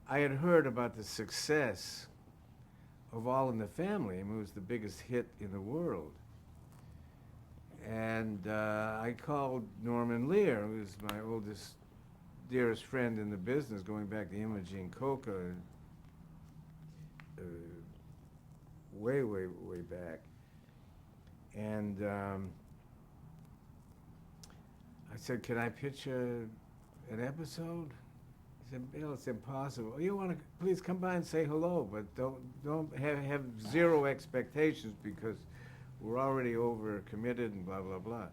I had heard about the success of All in the Family. I mean, it was the biggest hit in the world. And I called Norman Lear, who was my oldest, dearest friend in the business, going back to Imogene Coca, way, way, way back. And I said, "Can I pitch an episode?" He said, "Bill, it's impossible. You want to please come by and say hello, but don't have zero expectations because we're already over committed and blah blah blah."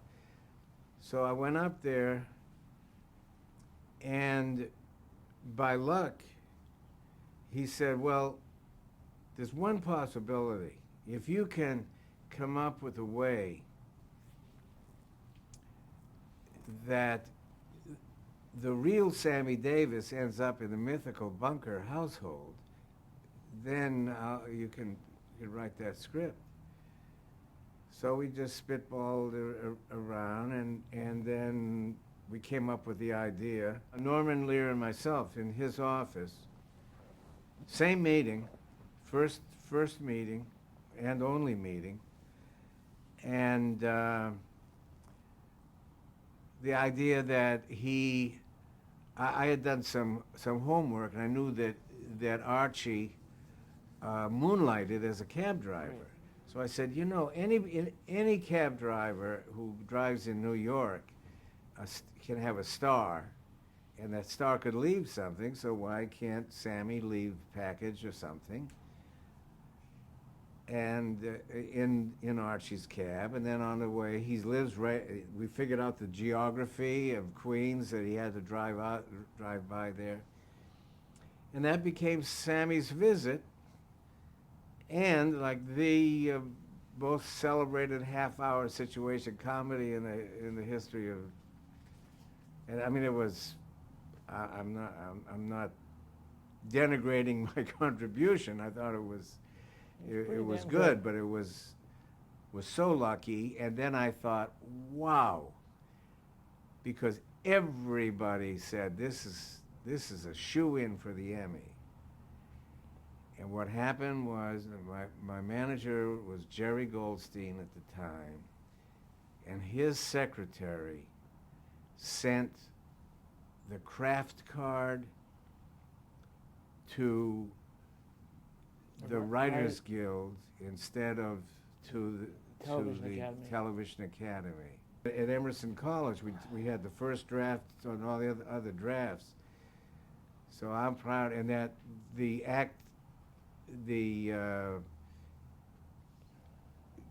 So I went up there, and by luck, he said, "Well, there's one possibility. If you can come up with a way that the real Sammy Davis ends up in the mythical Bunker household, then you can write that script." So we just spitballed around, and then we came up with the idea. Norman Lear and myself in his office, same meeting, first meeting and only meeting, and the idea that I had done some homework, and I knew that Archie moonlighted as a cab driver. Right. So I said, you know, any cab driver who drives in New York can have a star, and that star could leave something, so why can't Sammy leave a package or something? And in Archie's cab, and then on the way, he lives right, we figured out the geography of Queens, that he had to drive by there. And that became Sammy's visit, and like the most celebrated half-hour situation comedy in the history of, and I mean, it was, I'm not denigrating my contribution. I thought it was good, but it was so lucky. And then I thought, wow, because everybody said this is a shoe-in for the Emmy. And what happened was my manager was Jerry Goldstein at the time, and his secretary sent the craft card to the Writers Guild instead of to the Television Academy. At Emerson College, we had the first draft on all the other drafts. So I'm proud, and that the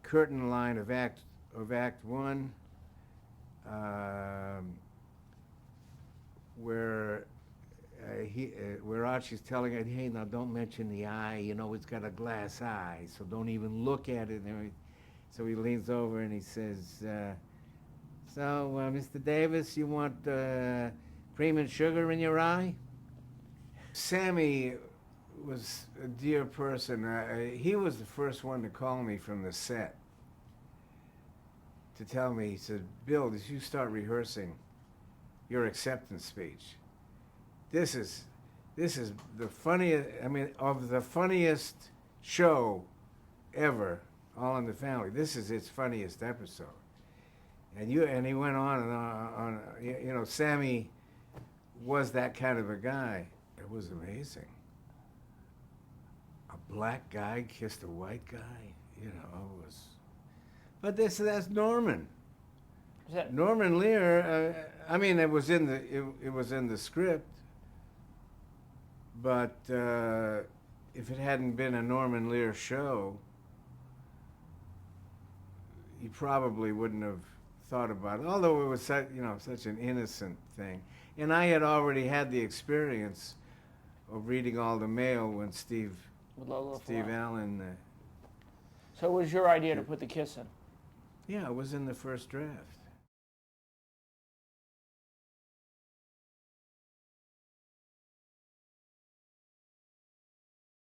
curtain line of Act One, where Archie's telling her, "Hey, now don't mention the eye. You know it's got a glass eye, so don't even look at it." And so he leans over and he says, "So, Mr. Davis, you want cream and sugar in your eye?" Sammy was a dear person. He was the first one to call me from the set to tell me. He said, "Bill, did you start rehearsing your acceptance speech? This is the funniest, I mean, of the funniest show ever, All in the Family. This is its funniest episode." And he went on and on. You know, Sammy was that kind of a guy. It was amazing. A black guy kissed a white guy, you know, it was. But that's Norman. Norman Lear. I mean, it was in the script. But if it hadn't been a Norman Lear show, he probably wouldn't have thought about it. Although it was such an innocent thing, and I had already had the experience of reading all the mail when Steve Allen. So it was your idea to put the kiss in? Yeah, it was in the first draft.